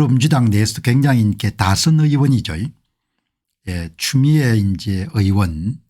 민주당 내에서 굉장히 이렇게 다선 의원이죠. 예, 추미애 이제 의원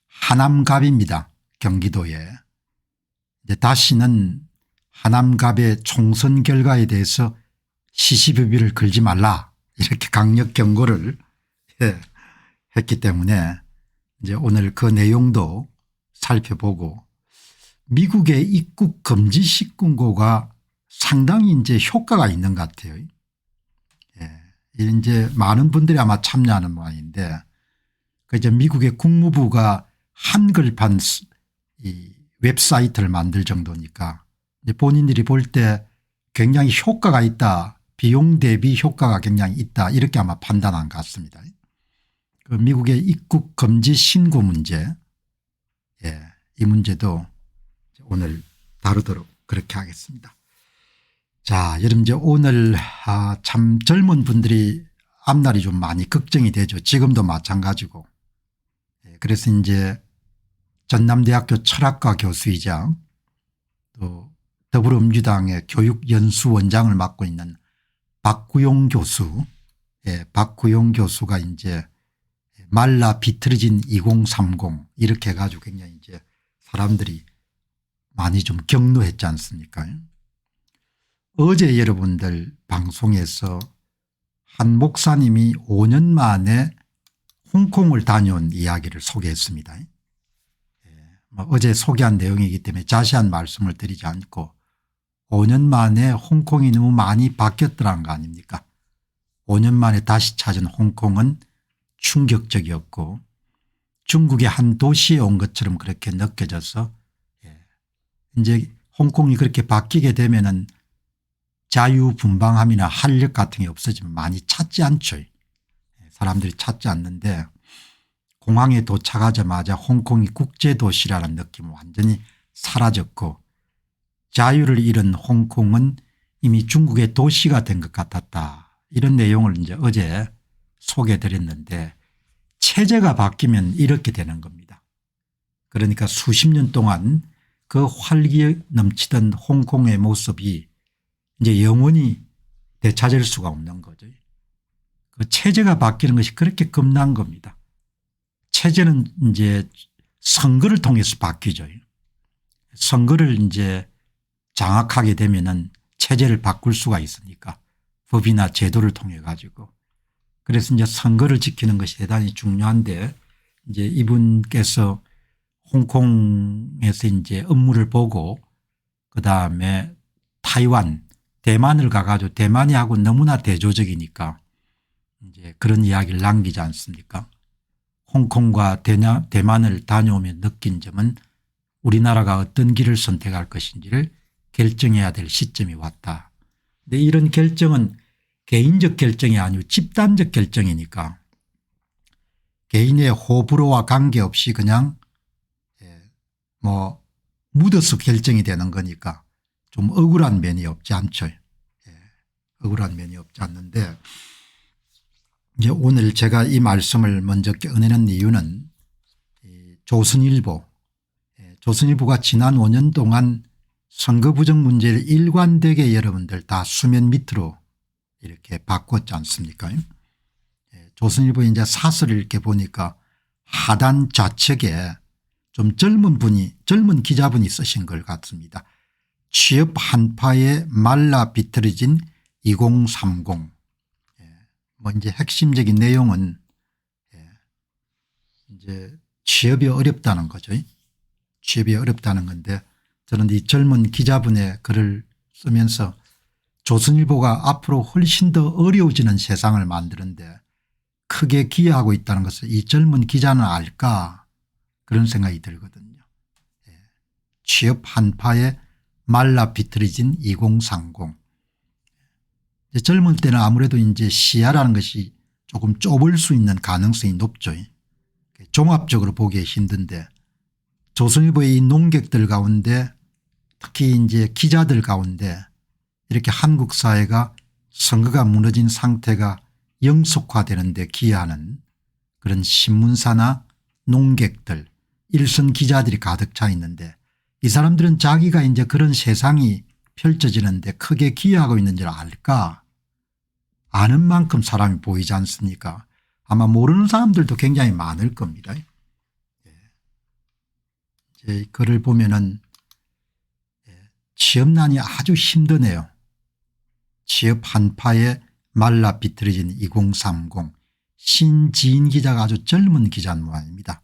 하남갑입니다. 경기도에. 이제 다시는 하남갑의 총선 결과에 대해서 시시비비를 걸지 말라 이렇게 강력 경고를 했기 때문에 이제 오늘 그 내용도 살펴보고 미국의 입국 금지 식군고가 상당히 이제 효과가 있는 것 같아요. 예. 이제 많은 분들이 아마 참여하는 모양인데 그 이제 미국의 국무부가 한글판 이 웹사이트를 만들 정도니까 이제 본인들이 볼 때 굉장히 효과가 있다. 비용 대비 효과가 굉장히 있다. 이렇게 아마 판단한 것 같습니다. 그 미국의 입국 금지 신고 문제, 예, 이 문제도 오늘 다루도록 그렇게 하겠습니다. 자, 여러분 이제 오늘 참 젊은 분들이 앞날이 좀 많이 걱정이 되죠. 지금도 마찬가지고. 예, 그래서 이제 전남대학교 철학과 교수이자 또 더불어민주당의 교육연수원장을 맡고 있는 박구용 교수, 예, 박구용 교수가 이제 말라 비틀어진 2030 이렇게 해가지고 굉장히 이제 사람들이 많이 좀 격노했지 않습니까? 어제 여러분들 방송에서 한 목사님이 5년 만에 홍콩을 다녀온 이야기를 소개했습니다. 어제 소개한 내용이기 때문에 자세한 말씀을 드리지 않고 5년 만에 홍콩이 너무 많이 바뀌었더라는 거 아닙니까? 5년 만에 다시 찾은 홍콩은 충격적이었고 중국의 한 도시에 온 것처럼 그렇게 느껴져서 이제 홍콩이 그렇게 바뀌게 되면은 자유분방함이나 활력 같은 게 없어지면 많이 찾지 않죠. 사람들이 찾지 않는데 공항에 도착하자마자 홍콩이 국제도시라는 느낌은 완전히 사라졌고 자유를 잃은 홍콩은 이미 중국의 도시가 된 것 같았다. 이런 내용을 이제 어제 소개해드렸는데 체제가 바뀌면 이렇게 되는 겁니다. 그러니까 수십 년 동안 그 활기 넘치던 홍콩의 모습이 이제 영원히 되찾을 수가 없는 거죠. 그 체제가 바뀌는 것이 그렇게 겁난 겁니다. 체제는 이제 선거를 통해서 바뀌죠. 선거를 이제 장악하게 되면은 체제를 바꿀 수가 있으니까 법이나 제도를 통해 가지고 그래서 이제 선거를 지키는 것이 대단히 중요한데 이제 이분께서 홍콩에서 이제 업무를 보고 그다음에 타이완 대만을 가가지고 대만이 하고 너무나 대조적이니까 이제 그런 이야기를 남기지 않습니까? 홍콩과 대만을 다녀오며 느낀 점은 우리나라가 어떤 길을 선택할 것인지를 결정해야 될 시점이 왔다. 근데 이런 결정은 개인적 결정이 아니고 집단적 결정이니까 개인의 호불호와 관계없이 그냥 뭐 묻어서 결정이 되는 거니까 좀 억울한 면이 없지 않죠. 억울한 면이 없지 않는데 이제 오늘 제가 이 말씀을 먼저 꺼내는 이유는 조선일보가 지난 5년 동안 선거 부정 문제를 일관되게 여러분들 다 수면 밑으로 이렇게 바꿨지 않습니까? 조선일보 이제 사설을 이렇게 보니까 하단 좌측에 좀 젊은 기자분이 쓰신 걸 같습니다. 취업 한파에 말라 비틀어진 2030. 뭐 이제 핵심적인 내용은 이제 취업이 어렵다는 거죠. 취업이 어렵다는 건데 저는 이 젊은 기자분의 글을 쓰면서 조선일보가 앞으로 훨씬 더 어려워지는 세상을 만드는데 크게 기여하고 있다는 것을 이 젊은 기자는 알까 그런 생각이 들거든요. 취업 한파에 말라 비틀어진 2030. 젊을 때는 아무래도 이제 시야라는 것이 조금 좁을 수 있는 가능성이 높죠. 종합적으로 보기에 힘든데 조선일보의 이 논객들 가운데 특히 이제 기자들 가운데 이렇게 한국 사회가 선거가 무너진 상태가 영속화되는 데 기여하는 그런 신문사나 논객들 일선 기자들이 가득 차 있는데 이 사람들은 자기가 이제 그런 세상이 펼쳐지는데 크게 기여하고 있는 줄 알까? 많은 만큼 사람이 보이지 않습니까? 아마 모르는 사람들도 굉장히 많을 겁니다. 이제 글을 보면은 취업난이 아주 힘드네요. 취업 한파에 말라 비틀어진 2030 신지인 기자가 아주 젊은 기자 모양입니다.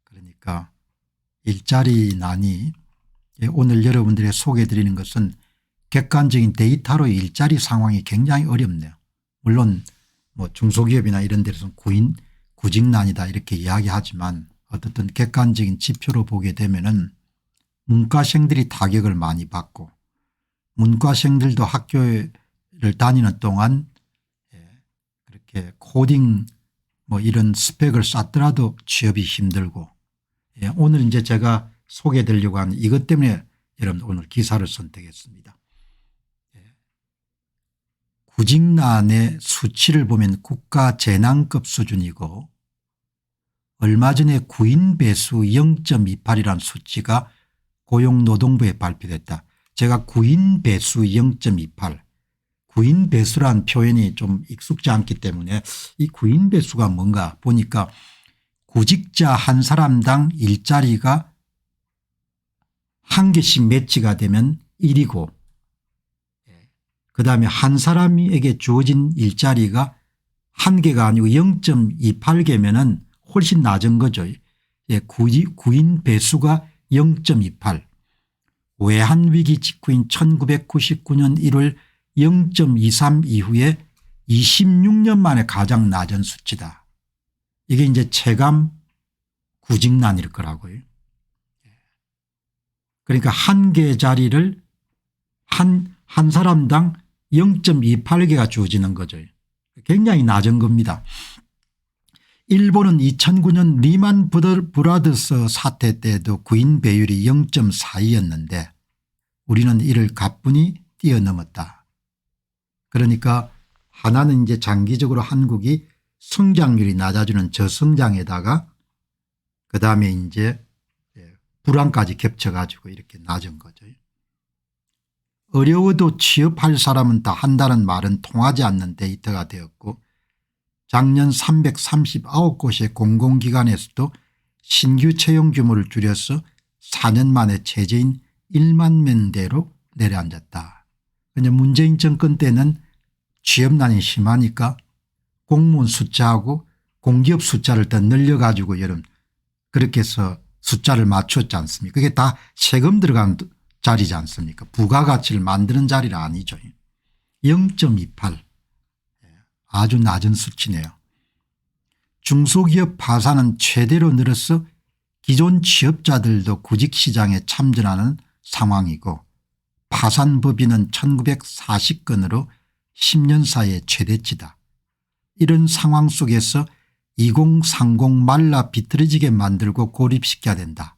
그러니까 일자리 난이 오늘 여러분들의 소개해 드리는 것은 객관적인 데이터로 일자리 상황이 굉장히 어렵네요. 물론 뭐 중소기업이나 이런 데서는 구직난이다 이렇게 이야기하지만 어떻든 객관적인 지표로 보게 되면은 문과생들이 타격을 많이 받고 문과생들도 학교를 다니는 동안 그렇게 코딩 뭐 이런 스펙을 쌓더라도 취업이 힘들고 오늘 이제 제가 소개해 드리려고 하는 이것 때문에 여러분 오늘 기사를 선택했습니다. 구직난의 수치를 보면 국가 재난급 수준이고 얼마 전에 구인 배수 0.28이라는 수치가 고용노동부에 발표됐다. 제가 구인 배수 0.28 구인 배수란 표현이 좀 익숙지 않기 때문에 이 구인 배수가 뭔가 보니까 구직자 한 사람당 일자리가 한 개씩 매치가 되면 1이고 그다음에 한 사람에게 주어진 일자리가 한 개가 아니고 0.28개면은 훨씬 낮은 거죠. 구인 배수가 0.28 외환위기 직후인 1999년 1월 0.23 이후에 26년 만에 가장 낮은 수치다. 이게 이제 체감 구직난일 거라고요. 그러니까 한 개 자리를 한 사람당 0.28개가 주어지는 거죠. 굉장히 낮은 겁니다. 일본은 2009년 리만 브라더스 사태 때도 구인 배율이 0.42였는데 우리는 이를 가뿐히 뛰어넘었다. 그러니까 하나는 이제 장기적으로 한국이 성장률이 낮아지는 저성장에다가 그다음에 이제 불안까지 겹쳐가지고 이렇게 낮은 거죠. 어려워도 취업할 사람은 다 한다는 말은 통하지 않는 데이터가 되었고 작년 339곳의 공공기관에서도 신규 채용 규모를 줄여서 4년 만에 최저인 1만 명대로 내려앉았다. 그냥 문재인 정권 때는 취업난이 심하니까 공무원 숫자하고 공기업 숫자를 더 늘려가지고 여러분 그렇게 해서 숫자를 맞췄지 않습니까? 그게 다 세금 들어간 자리지 않습니까? 부가가치를 만드는 자리는 아니죠. 0.28 아주 낮은 수치네요. 중소기업 파산은 최대로 늘어서 기존 취업자들도 구직시장에 참전하는 상황이고 파산 법인은 1940건으로 10년 사이에 최대치다. 이런 상황 속에서 2030 말라 비틀어지게 만들고 고립시켜야 된다.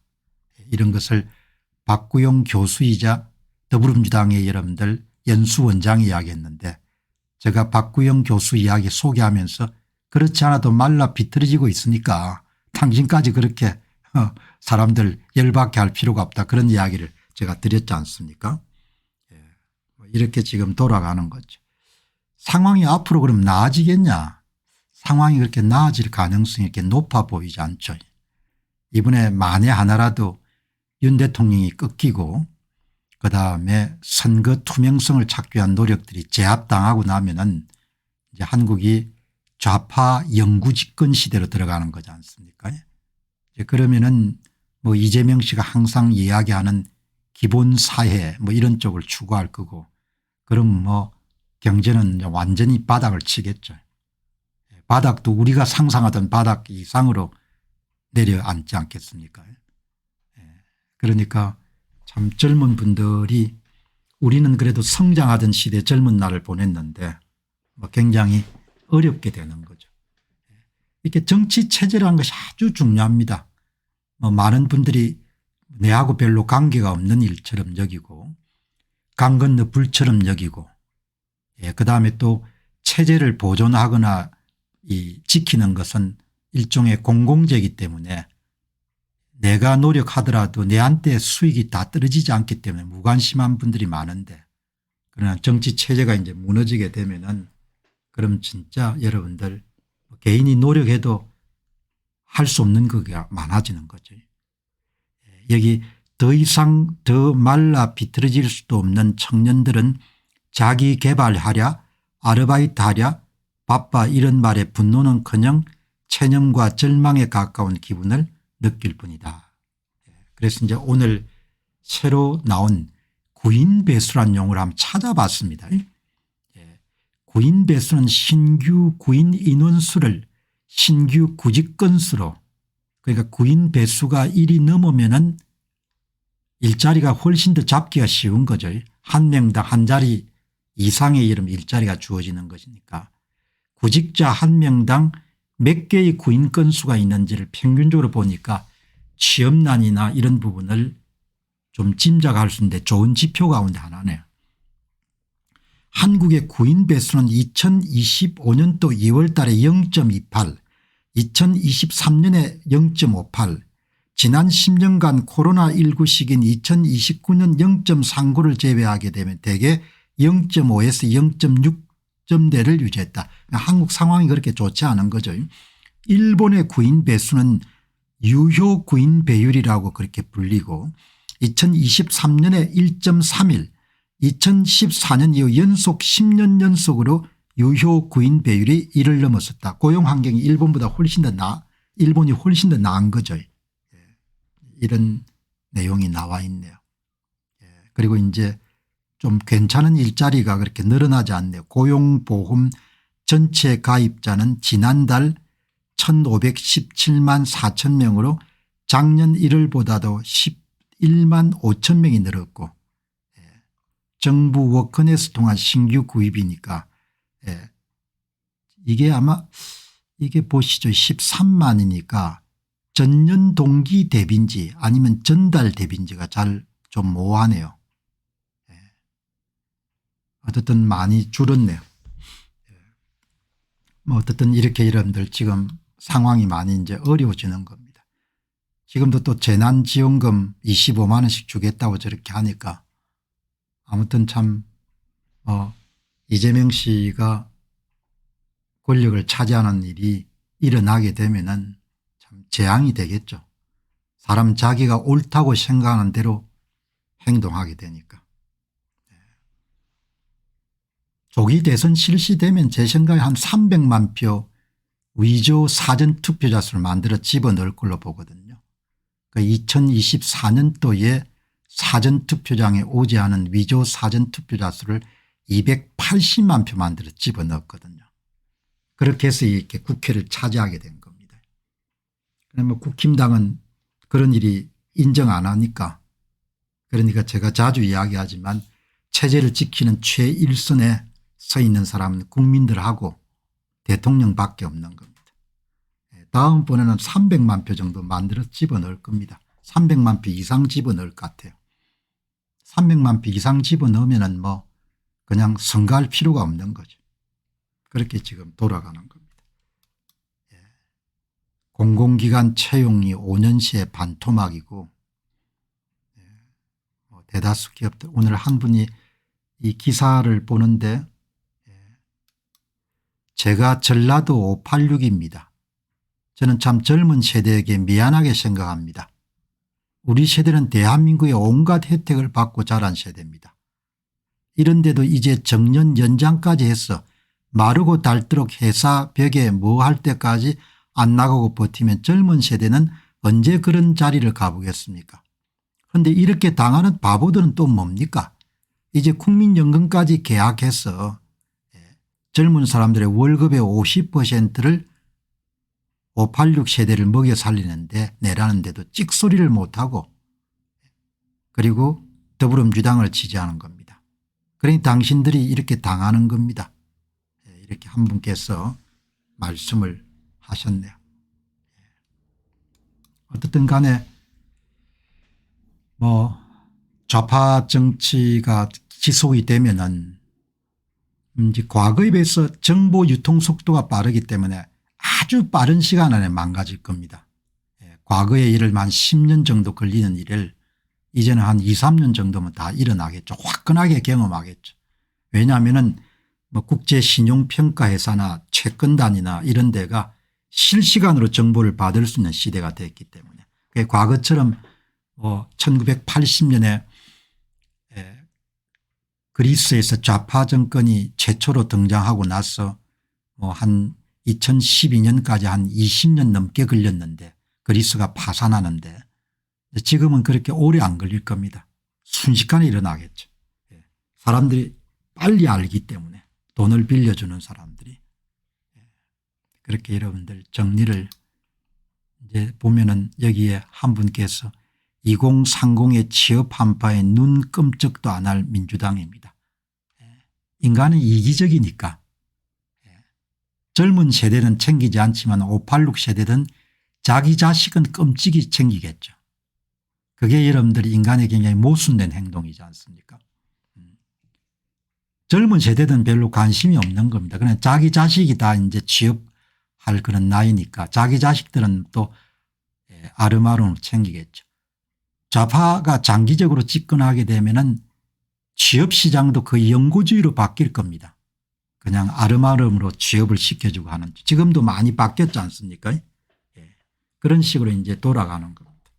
이런 것을 박구용 교수이자 더불어민주당의 여러분들 연수원장이 이야기했는데 제가 박구용 교수 이야기 소개하면서 그렇지 않아도 말라 비틀어지고 있으니까 당신까지 그렇게 사람들 열받게 할 필요가 없다 그런 이야기를 제가 드렸지 않습니까? 이렇게 지금 돌아가는 거죠. 상황이 앞으로 그럼 나아지겠냐. 상황이 그렇게 나아질 가능성이 이렇게 높아 보이지 않죠. 이번에 만에 하나라도 윤 대통령이 꺾이고 그다음에 선거 투명성을 찾기 위한 노력들이 제압당하고 나면은 이제 한국이 좌파 영구 집권 시대로 들어가는 거지 않습니까? 이제 그러면은 뭐 이재명 씨가 항상 이야기하는 기본 사회 뭐 이런 쪽을 추구할 거고 그럼 뭐 경제는 완전히 바닥을 치겠죠. 바닥도 우리가 상상하던 바닥 이상으로 내려앉지 않겠습니까? 그러니까 참 젊은 분들이 우리는 그래도 성장하던 시대 젊은 날을 보냈는데 뭐 굉장히 어렵게 되는 거죠. 이렇게 정치 체제라는 것이 아주 중요합니다. 뭐 많은 분들이 내하고 별로 관계가 없는 일처럼 여기고 강 건너 불처럼 여기고 그다음에 또 체제를 보존하거나 지키는 것은 일종의 공공재이기 때문에 내가 노력하더라도 내한테 수익이 다 떨어지지 않기 때문에 무관심한 분들이 많은데 그러나 정치 체제가 이제 무너지게 되면은 그럼 진짜 여러분들 개인이 노력해도 할 수 없는 거가 많아지는 거죠. 여기 더 이상 더 말라 비틀어질 수도 없는 청년들은 자기 개발하랴 아르바이트 하랴 바빠 이런 말에 분노는커녕 체념과 절망에 가까운 기분을 느낄 뿐이다. 그래서 이제 오늘 새로 나온 구인배수란 용어를 한번 찾아봤습니다. 구인배수는 신규 구인 인원수를 신규 구직 건수로, 그러니까 구인 배수가 1이 넘으면은 일자리가 훨씬 더 잡기가 쉬운 거죠. 한 명당 한 자리 이상의 이름 일자리가 주어지는 것이니까 구직자 한 명당 몇 개의 구인 건수가 있는지를 평균적으로 보니까 취업난이나 이런 부분을 좀 짐작할 수 있는데 좋은 지표 가운데 하나네요. 한국의 구인 배수는 2025년도 2월 달에 0.28, 2023년에 0.58, 지난 10년간 코로나19 시기인 2029년 0.39를 제외하게 되면 대개 0.5에서 0.6점대를 유지했다. 한국 상황이 그렇게 좋지 않은 거죠. 일본의 구인 배수는 유효 구인 배율이라고 그렇게 불리고 2023년에 1.31, 2014년 이후 연속 10년 연속으로 유효 구인 배율이 1을 넘었었다. 고용 환경이 일본보다 훨씬 더 일본이 훨씬 더 나은 거죠. 이런 내용이 나와 있네요. 그리고 이제 좀 괜찮은 일자리가 그렇게 늘어나지 않네요. 고용보험 전체 가입자는 지난달 1517만 4천 명으로 작년 1월보다도 11만 5천 명이 늘었고 정부 워크넷을 통한 신규 구입이니까 이게 아마 이게 보시죠. 13만이니까 전년 동기 대비인지 아니면 전달 대비인지가 잘 좀 모호하네요. 어쨌든 많이 줄었네요. 뭐 어쨌든 이렇게 여러분들 지금 상황이 많이 이제 어려워지는 겁니다. 지금도 또 재난지원금 25만 원씩 주겠다고 저렇게 하니까 아무튼 참 이재명 씨가 권력을 차지하는 일이 일어나게 되면은 참 재앙이 되겠죠. 사람 자기가 옳다고 생각하는 대로 행동하게 되니까. 조기 대선 실시되면 제 생각에 한 300만 표 위조 사전투표자 수를 만들어 집어넣을 걸로 보거든요. 그 2024년도에 사전투표장에 오지 않은 위조 사전투표자 수를 280만 표 만들어 집어넣었거든요. 그렇게 해서 이렇게 국회를 차지하게 된 겁니다. 그러면 국힘당은 그런 일이 인정 안 하니까, 그러니까 제가 자주 이야기하지만 체제를 지키는 최일선에 서 있는 사람은 국민들하고 대통령밖에 없는 겁니다. 다음번에는 300만 표 정도 만들어 집어넣을 겁니다. 300만 표 이상 집어넣을 것 같아요. 300만 표 이상 집어넣으면 뭐 그냥 선거할 필요가 없는 거죠. 그렇게 지금 돌아가는 겁니다. 공공기관 채용이 5년 시에 반토막이고 대다수 기업들, 오늘 한 분이 이 기사를 보는데 제가 전라도 586입니다. 저는 참 젊은 세대에게 미안하게 생각합니다. 우리 세대는 대한민국의 온갖 혜택을 받고 자란 세대입니다. 이런데도 이제 정년 연장까지 해서 마르고 닳도록 회사 벽에 뭐 할 때까지 안 나가고 버티면 젊은 세대는 언제 그런 자리를 가보겠습니까? 그런데 이렇게 당하는 바보들은 또 뭡니까? 이제 국민연금까지 계약해서 젊은 사람들의 월급의 50%를 586 세대를 먹여 살리는데 내라는데도 찍소리를 못하고, 그리고 더불어민주당을 지지하는 겁니다. 그러니 당신들이 이렇게 당하는 겁니다. 이렇게 한 분께서 말씀을 하셨네요. 어떻든 간에 뭐 좌파 정치가 지속이 되면은 이제 과거에 비해서 정보 유통 속도가 빠르기 때문에 아주 빠른 시간 안에 망가질 겁니다. 과거의 일을 한 10년 정도 걸리는 일을 이제는 한 2, 3년 정도면 다 일어나겠죠. 화끈하게 경험하겠죠. 왜냐하면은 뭐 국제신용평가회사나 채권단이나 이런 데가 실시간으로 정보를 받을 수 있는 시대가 됐기 때문에 과거처럼 1980년에 그리스에서 좌파 정권이 최초로 등장하고 나서 한 2012년까지 한 20년 넘게 걸렸는데 그리스가 파산하는데 지금은 그렇게 오래 안 걸릴 겁니다. 순식간에 일어나겠죠. 사람들이 빨리 알기 때문에 돈을 빌려주는 사람들이. 그렇게 여러분들 정리를 이제 보면은 여기에 한 분께서 2030의 취업 한파에 눈 끔찍도 안 할 민주당입니다. 인간은 이기적이니까 젊은 세대는 챙기지 않지만 586 세대든 자기 자식은 끔찍이 챙기겠죠. 그게 여러분들이 인간의 굉장히 모순된 행동이지 않습니까? 젊은 세대들은 별로 관심이 없는 겁니다. 그냥 자기 자식이 다 이제 취업할 그런 나이니까 자기 자식들은 또 아름아름 챙기겠죠. 좌파가 장기적으로 집권하게 되면은 취업 시장도 거의 영구주의로 바뀔 겁니다. 그냥 아름아름으로 취업을 시켜주고 하는, 지금도 많이 바뀌었지 않습니까? 그런 식으로 이제 돌아가는 겁니다.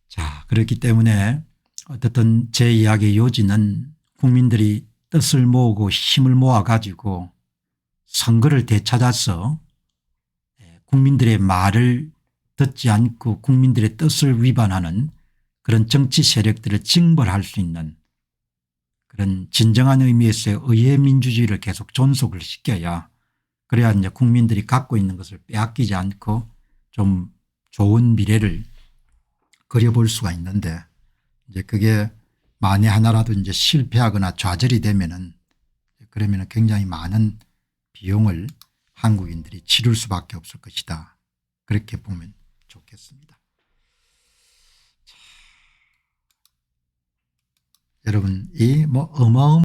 자, 그렇기 때문에 어떻든 제 이야기의 요지는 국민들이 뜻을 모으고 힘을 모아 가지고 선거를 되찾아서 국민들의 말을 듣지 않고 국민들의 뜻을 위반하는 그런 정치 세력들을 징벌할 수 있는 그런 진정한 의미에서의 의회 민주주의를 계속 존속을 시켜야, 그래야 이제 국민들이 갖고 있는 것을 빼앗기지 않고 좀 좋은 미래를 그려볼 수가 있는데, 이제 그게 만에 하나라도 이제 실패하거나 좌절이 되면은 그러면은 굉장히 많은 비용을 한국인들이 치를 수밖에 없을 것이다. 그렇게 보면 좋겠습니다. 자, 여러분 이 어마어마한